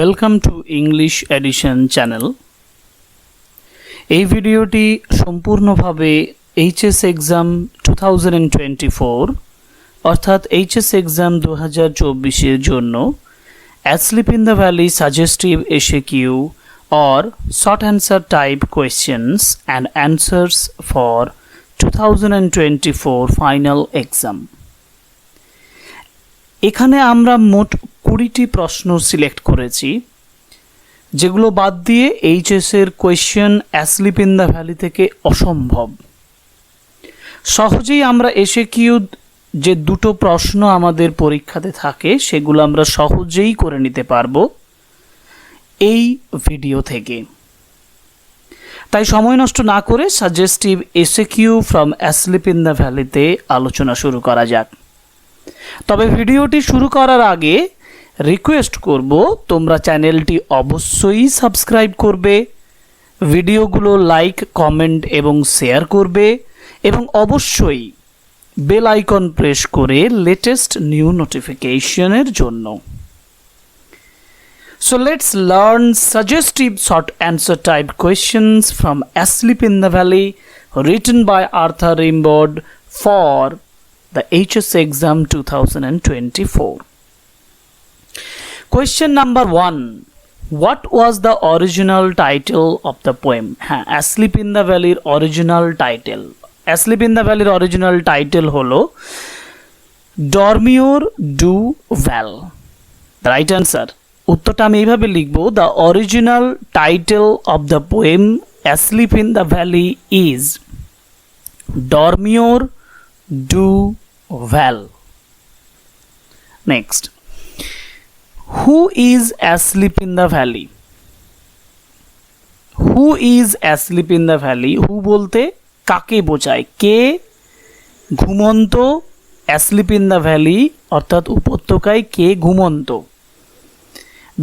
Welcome to English edition channel. এই ভিডিওটি সম্পূর্ণভাবে এইচএস এক্সাম 2024 অর্থাৎ এইচএস এক্সাম 2024 জন্য asleep in the valley suggestive SAQ or short answer type questions and answers for 2024 final exam। এখানে আমরা মোট 20টি প্রশ্ন সিলেক্ট করেছি, যেগুলো বাদ দিয়ে এইচএস এর question asleep in the valley থেকে অসম্ভব। সহজেই আমরা SAQ যে দুটো প্রশ্ন আমাদের পরীক্ষাতে থাকে সেগুলো আমরা সহজেই করে নিতে পারবো এই ভিডিও থেকে। তাই সময় নষ্ট না করে suggestive SAQ from asleep in the ভ্যালিতে আলোচনা শুরু করা যাক। তবে ভিডিওটি শুরু করার আগে রিকোয়েস্ট করব, তোমরা চ্যানেলটি অবশ্যই সাবস্ক্রাইব করবে, ভিডিওগুলো লাইক, কমেন্ট এবং শেয়ার করবে এবং অবশ্যই বেল আইকন প্রেস করে লেটেস্ট নিউ নোটিফিকেশনের জন্য। So let's learn suggestive short answer type questions from Asleep in the Valley written by Arthur Rimbaud for the HS exam 2024. Question number 1. What was the original title of the poem? Asleep in the Valley original title. Asleep in the Valley original title holo Dormeur do well. The right answer. উত্তরটা আমি এইভাবে লিখব, the original title of the poem asleep in the valley is Dormeur du Val. Next, who is asleep in the valley? Who is asleep in the valley? Who বলতে কাকে বোঝায়? কে ঘুমন্ত? Asleep in the valley অর্থাৎ উপত্যকায় কে ঘুমন্ত?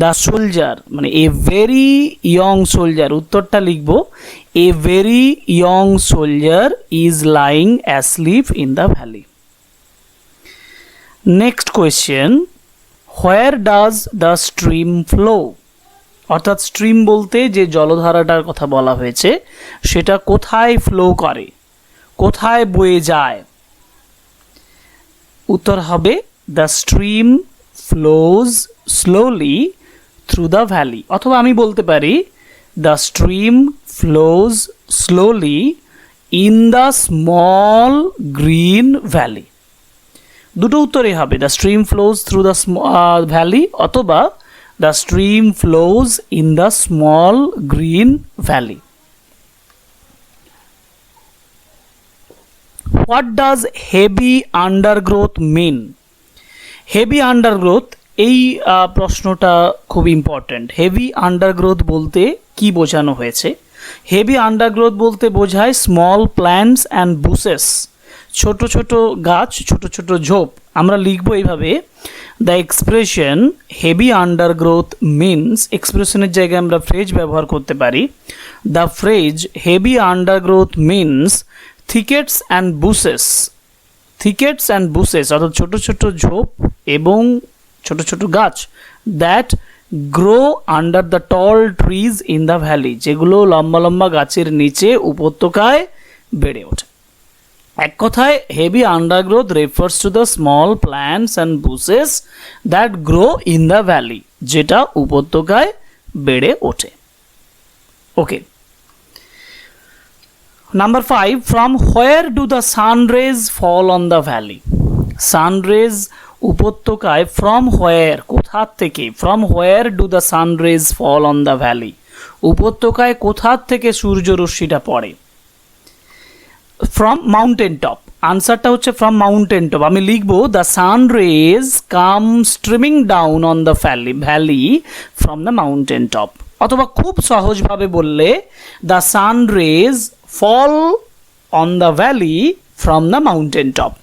The soldier মানে a very young soldier. উত্তরটা লিখব, a very young soldier is lying asleep in the valley. Next question, where does the stream flow? অর্থাৎ স্ট্রিম বলতে যে জলধারাটার কথা বলা হয়েছে সেটা কোথায় ফ্লো করে, কোথায় বয়ে যায়? উত্তর হবে the stream flows slowly through the valley, অথবা আমি বলতে পারি the stream flows slowly in the small green valley. দুটো উত্তরই হবে, the stream flows through the valley অথবা the stream flows in the small green valley. What does heavy undergrowth mean? Heavy undergrowth, এই প্রশ্নটা খুব ইম্পর্ট্যান্ট। হেভি আন্ডারগ্রোথ বলতে কি বোঝানো হয়েছে? হেভি আন্ডারগ্রোথ বলতে বোঝায় স্মল প্ল্যান্টস অ্যান্ড বুশেস, ছোট ছোট গাছ, ছোট ছোট ঝোপ। আমরা লিখবো এইভাবে, the expression heavy undergrowth means, এক্সপ্রেশনের জায়গায় আমরা ফ্রেজ ব্যবহার করতে পারি। The phrase heavy undergrowth means thickets and bushes, thickets and bushes অর্থাৎ ছোট ছোট ঝোপ এবং ছোট ছোট গাছ, that grow under the tall trees in the valley, যেগুলো লম্বা লম্বা গাছের নিচে উপত্যকায় বেড়ে ওঠে। এক কথায় heavy undergrowth refers to the small plants and bushes that grow in the valley, যেটা উপত্যকায় বেড়ে ওঠে। Okay, number 5, from where do the sun rays fall on the valley? Sun rays উপত্যকায় ফ্রম হোয়ার, কোথা থেকে? From where do the sun rays fall on the valley, উপত্যকায় কোথা থেকে সূর্যরশ্মিটা পড়ে? From mountain top. আনসারটা হচ্ছে ফ্রম মাউন্টেন টপ। আমি লিখবো the sun raise come streaming down on the valley from the mountain top, অথবা খুব সহজভাবে বললে the sun rays fall on the valley from the mountain top.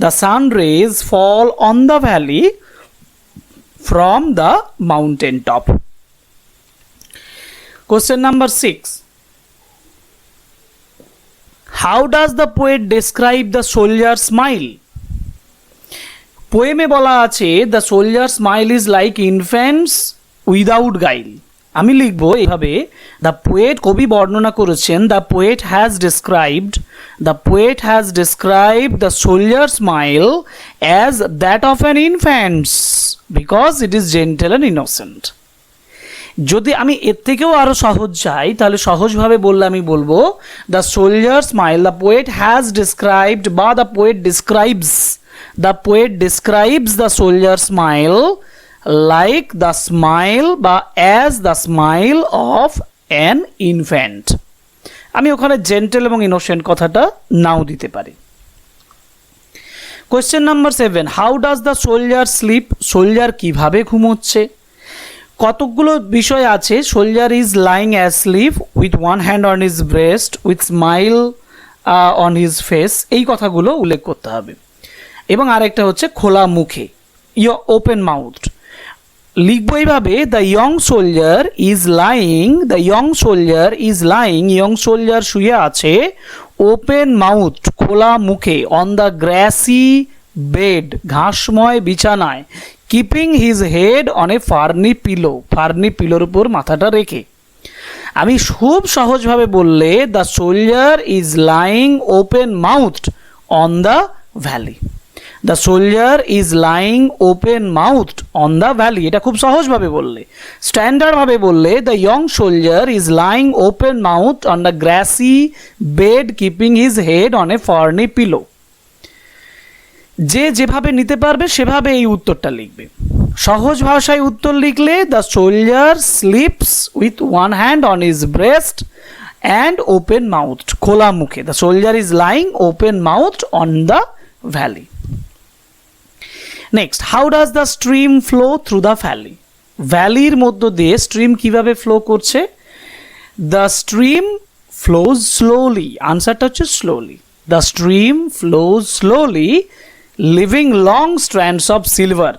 The sun rays fall on the valley from the mountain top. Question number 6. How does the poet describe the soldier's smile? Poem e bola ache the soldier's smile is like infants without guile. আমি লিখবো এইভাবে, the poet, কবি বর্ণনা করেছেন, the poet has described the soldier smile as that of an infants because it is gentle and innocent. যদি আমি এর থেকেও আরও সহজ চাই তাহলে সহজভাবে বললে আমি বলবো the soldier smile, the poet has described বা the poet describes the soldier smile like the smile বা as the smile of an infant. আমি ওখানে জেন্টেল এবং ইনোসেন্ট কথাটা নাও দিতে পারি। Question number 7, how does the soldier sleep? Soldier কিভাবে ঘুমোচ্ছে? কতগুলো বিষয় আছে। Soldier is lying asleep with one hand on his breast with smile on his face, এই কথাগুলো উল্লেখ করতে হবে। এবং আরেকটা হচ্ছে খোলা মুখে, ওপেন মাউথড। লিখবো এইভাবে, দ্য ইয়ং সোলজার শুয়ে আছে, ওপেন মাউথ খোলা মুখে, অন দ্য গ্রাসি বেড ঘাসময় বিছানায়, keeping his head on a ferny পিলোর উপর মাথাটা রেখে। আমি খুব সহজভাবে বললে the soldier is lying open mouthed on the valley. The soldier is lying open mouthed on the valley, এটা খুব সহজভাবে বললে। স্ট্যান্ডার্ডভাবে বললে the young soldier is lying open mouth on the grassy bed keeping his head on a ferny pillow. যে যেভাবে নিতে পারবে সেভাবে এই উত্তরটা লিখবে। সহজ ভাষায় উত্তর লিখলে the soldier sleeps with one hand on his breast and open mouthed, খোলা মুখে। The soldier is lying open mouthed on the valley. Next, how does the stream flow through the valley? ভ্যালির মধ্য দিয়ে স্ট্রিম কিভাবে flow করছে? The stream flows slowly, আনসারটা হচ্ছে slowly. The stream flows slowly leaving long strands of silver.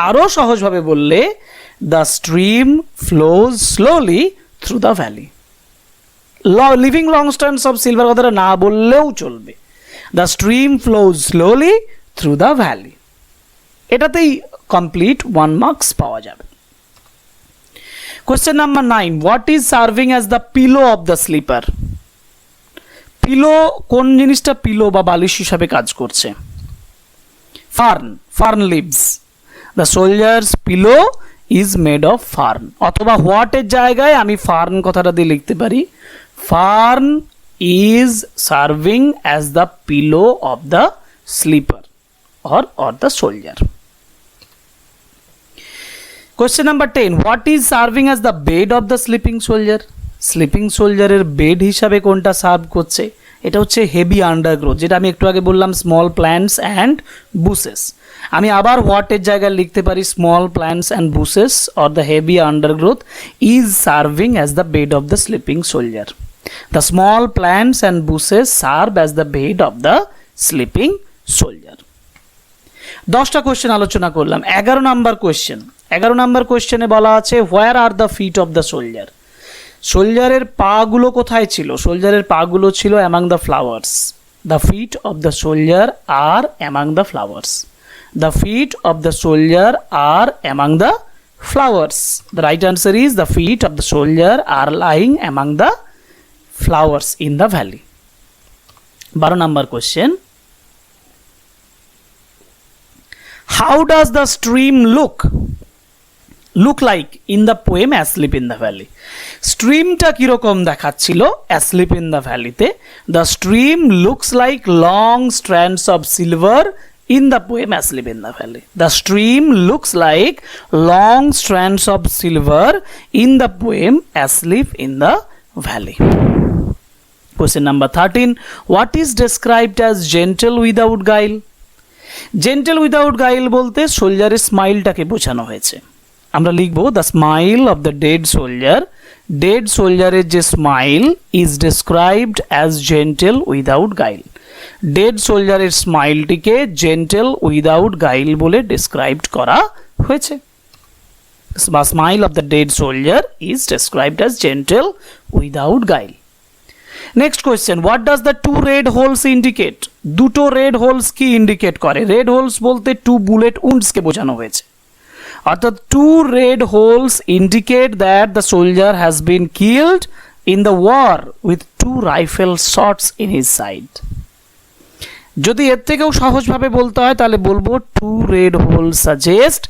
আরও সহজভাবে বললে the stream flows slowly through the valley. Leaving long strands of silver কথাটা না বললেও চলবে। The stream flows slowly through the valley, এটাতেই কমপ্লিট 1 মার্কস পাওয়া যাবে। Question number 9, what is serving as the pillow of the sleeper? Pillow, কোন জিনিসটা pillow বা বালিশ হিসাবে কাজ করছে? Fern leaves. The soldiers pillow is made of fern, অথবা হোয়াটের জায়গায় আমি ফার্ন কথাটা দিয়ে লিখতে পারি, fern is serving as the pillow of the sleeper or the soldier. Question number 10, what is serving as the bed of the sleeping soldier? Sleeping সোলজারের bed হিসাবে কোনটা সার্ভ করছে? এটা হচ্ছে হেভি আন্ডারগ্রোথ, যেটা আমি একটু আগে বললাম স্মল প্ল্যান্টস অ্যান্ড বুসেস। আমি আবার হোয়াটের জায়গায় লিখতে পারি small plants and bushes or the heavy undergrowth is serving as the bed of the sleeping soldier. The small plants and bushes serve as the bed of the sleeping soldier. 10টা question আলোচনা করলাম। 11 number কোয়েশ্চেনে বলা আছে where are the feet of the soldier? সোলজারের পাগুলো কোথায় ছিল? সোলজারের পাগুলো ছিল among the flowers. The feet of the soldier are among the flowers. The feet of the soldier are among the flowers. The right answer is the feet of the soldier are lying among the flowers in the valley. 12 number question, how does the stream look like in the poem Asleep in the Valley? স্ট্রিমটা কিরকম দেখাচ্ছিল Asleep in the Valley তে? The stream looks like long strands of silver in the poem Asleep in the Valley. The stream looks like long strands of silver in the poem Asleep in the Valley. Question number 13, what is described as gentle without guile? Gentle without guile বলতে সোলজারের স্মাইলটাকে বোঝানো হয়েছে। আমরা লিখবো the smile of the dead সোলজারের যে smile is described as gentle without guile. Dead সোলজারের স্মাইলটিকে জেন্টেল উইদাউট গাইল বলে ডেসক্রাইবড করা হয়েছে। Smile of the dead soldier is described as gentle without guile. Next question, what does the 2 red holes indicate? দুটো red holes কি indicate করে? Red holes বলতে 2 bullet উন্ডসকে বোঝানো হয়েছে। অর্থাৎ 2 red holes indicate that the soldier has been killed in the war with 2 rifle shots in his side. যদি এর থেকেও সহজভাবে বলতে হয় তাহলে বলবো 2 red holes suggest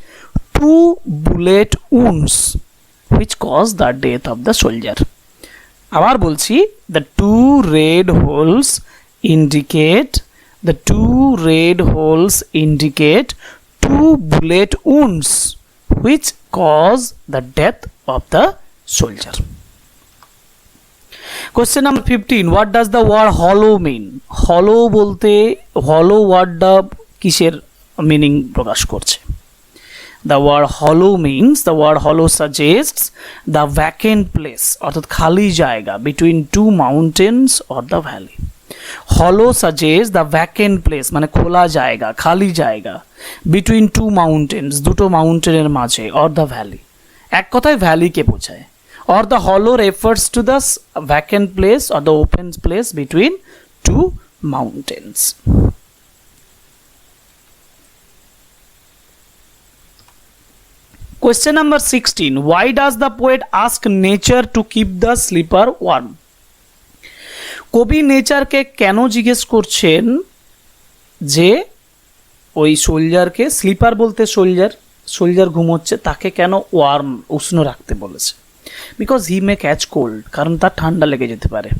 2 bullet wounds which caused the death of the soldier. আবার বলছি, the 2 red holes indicate 2 bullet wounds which cause the death of the soldier. Question number 15, what does the word hollow mean? hollow বলতে hollow ওয়ার্ডটা কিসের meaning প্রকাশ করছে? The word hollow suggests the vacant place অর্থাৎ খালি জায়গা between two mountains or the valley. hollow suggests the vacant place মানে খোলা জায়গা, খালি জায়গা between two mountains, দুটো মাউন্টেনের মাঝে, or the valley. এক কথায় ভ্যালিকে বোঝায়. or the hollow refers to the vacant place or the open place between two mountains. Question number 16, why does the poet ask nature to keep the sleeper warm? কবি নেচারকে কেন জিজ্ঞেস করছেন যে ওই সোলজারকে, sleeper বলতে সোলজার ঘুমোচ্ছে, তাকে কেন ওয়ার্ম উষ্ণ রাখতে বলেছে? Because he may catch cold, কারণ তার ঠান্ডা লেগে যেতে পারে.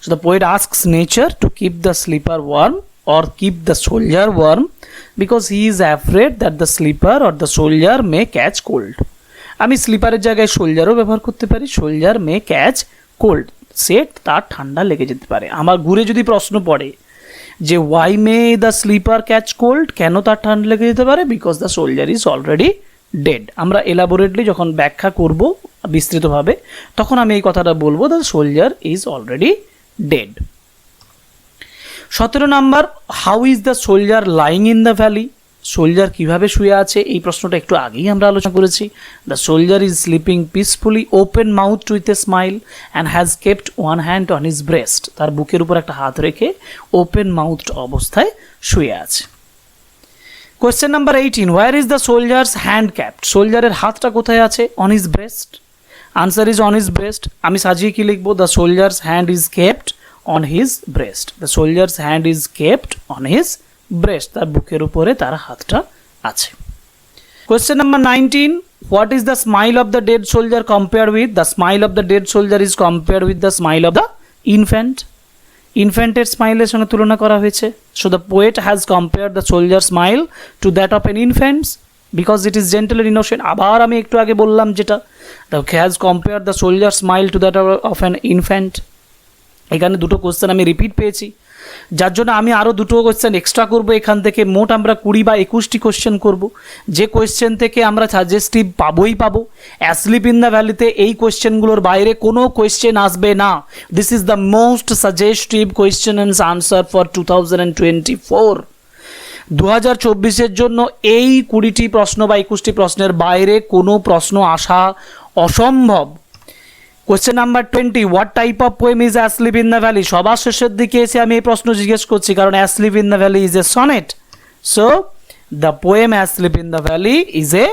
So the poet asks nature to keep the sleeper warm or keep the soldier warm because he is afraid that the sleeper or the soldier may catch cold. আমি স্লিপারের জায়গায় সোলজারও ব্যবহার করতে পারি, সোলজার মে ক্যাচ কোল্ড, সে তার ঠান্ডা লেগে যেতে পারে. আমার ঘুরে যদি প্রশ্ন পড়ে যে why may the sleeper catch cold, কেন তার ঠান্ডা লেগে যেতে পারে? Because the soldier is already dead. আমরা এলাবোরেটলি যখন ব্যাখ্যা করব বিস্তৃতভাবে তখন আমি এই কথাটা বলবো, the soldier is already dead. 17 number, how is the soldier lying in the valley? Soldier কিভাবে শুয়ে আছে, এই প্রশ্নটা একটু আগেই আমরা আলোচনা করেছি. The soldier is sleeping peacefully, open mouth with a smile and has kept one hand on his breast. তার বুকের উপর একটা হাত রেখে ওপেন মাউথ অবস্থায় শুয়ে আছে. Question number 18, where is the soldier's hand kept? সোলজারের হাতটা কোথায় আছে? On his breast. Answer is on his breast. আমি সাজিয়ে কি লিখবো? The soldier's hand is kept on his breast. The soldier's hand is kept on his breast. তার বুকের উপরে তার হাতটা আছে. Question number 19, what is the smile of the dead soldier compared with? The smile of the dead soldier is compared with the smile of the infant. ইনফ্যান্টের স্মাইলের সঙ্গে তুলনা করা হয়েছে. So the poet has compared the soldier's smile to that of an infant's because it is gentle and innocent. আবার আমি একটু আগে বললাম যেটা, the has compared the soldier's smile to that of an infant. এখানে দুটো কোশ্চেন আমি repeat পেয়েছি, যার জন্য আমি আরও দুটো কোশ্চেন এক্সট্রা করব. এখান থেকে মোট আমরা 20 বা 21টি কোশ্চেন করব, যে কোশ্চেন থেকে আমরা সাজেস্টিভ পাবো. অ্যাসলিপ ইন দ্য ভ্যালিতে এই কোশ্চেনগুলোর বাইরে কোনো কোশ্চেন আসবে না. This is the most suggestive question and answer for 2024. 2024-এর জন্য এই 20টি প্রশ্ন বা 21টি প্রশ্নের বাইরে কোনো প্রশ্ন আসা অসম্ভব. Question number 20, what type of poem is asleep in the valley? সবার শেষের দিকে এসে আমি এই প্রশ্ন জিজ্ঞেস করছি, কারণ asleep in the valley is a sonnet. So the poem asleep in the valley is a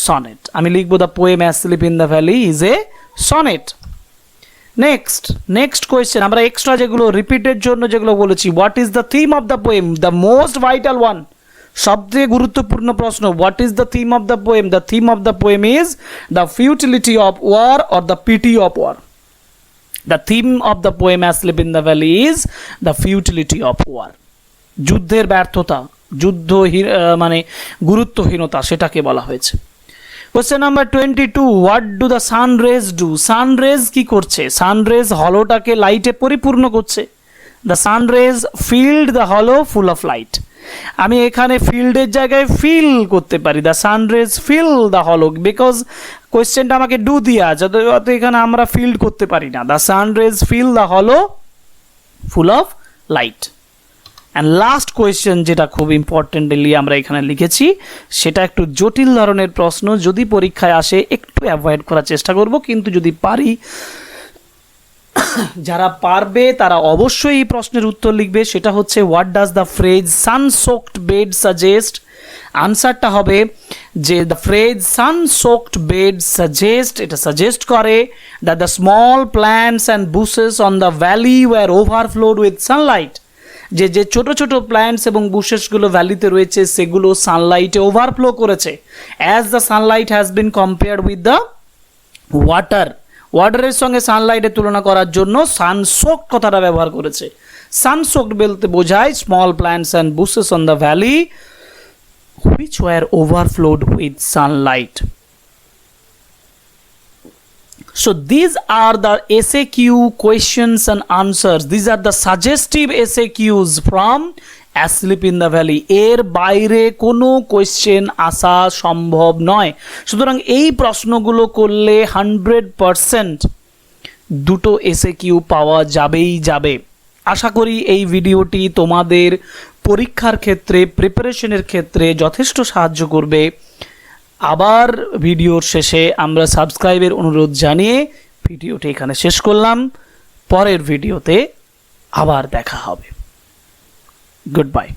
sonnet. আমি লিখবো the poem asleep in the valley is a sonnet. Next question, আমরা এক্সট্রা যেগুলো রিপিটের জন্য যেগুলো বলেছি, what is the theme of the poem? The most vital one, সবথেকে গুরুত্বপূর্ণ প্রশ্ন, what is the theme of the poem? The theme of the poem is the futility of war or the pity of war. The theme of the poem asleep in the valley is the futility of war. যুদ্ধের ব্যর্থতা, যুদ্ধ মানে গুরুত্বহীনতা, সেটাকে বলা হয়েছে. Question number 22, what do the sun rays do? Sun rays কি করছে? সান রেজ হলোটাকে লাইটে পরিপূর্ণ করছে. The sun rays filled the hollow full of light. আমি এখানে ফিল্ডের জায়গায় ফিল করতে পারি, the sun rays fill the hollow, because কোয়েশ্চেনটা আমাকে ডু দিয়ে আছে, তো এখানে আমরা ফিল্ড করতে পারি না. The sun rays fill the hollow full of light. And last question, যেটা খুব ইম্পর্টেন্টলি আমরা এখানে লিখেছি, সেটা একটু জটিল ধরনের প্রশ্ন. যদি পরীক্ষায় আসে একটু অ্যাভয়েড করার চেষ্টা করব, কিন্তু যদি পারি, যারা পারবে তারা অবশ্যই এই প্রশ্নের উত্তর লিখবে. সেটা হচ্ছে, what does the phrase sun soaked bed suggest? আনসারটা হবে যে the phrase sun soaked bed suggest, এটা সাজেস্ট করে that the small plants and bushes on the valley were overflowed with sunlight, যে যে ছোট ছোট প্ল্যান্টস এবং বুশেসগুলো ভ্যালিতে রয়েছে সেগুলো সানলাইটে ওভারফ্লো করেছে। As the sunlight has been compared with the water, ওয়াটারের সঙ্গে সানলাইটের তুলনা করার জন্য সানসোকড কথাটা ব্যবহার করেছে। সানসোকড বলতে বোঝায় small plants and bushes on the valley which were overflowed with sunlight. So these are the SAQ questions and answers. These are the suggestive SAQs from Asleep in the Valley. এর বাইরে কোনো কোয়েশ্চেন আসা সম্ভব নয়। সুতরাং এই প্রশ্নগুলো করলে 100% দুটো SAQ পাওয়া যাবেই যাবে। আশা করি এই ভিডিওটি তোমাদের পরীক্ষার ক্ষেত্রে, প্রিপারেশনের ক্ষেত্রে যথেষ্ট সাহায্য করবে। আবার ভিডিওর শেষে আমরা সাবস্ক্রাইবের অনুরোধ জানিয়ে ভিডিওটি এখানে শেষ করলাম। পরের ভিডিওতে আবার দেখা হবে। Good bye.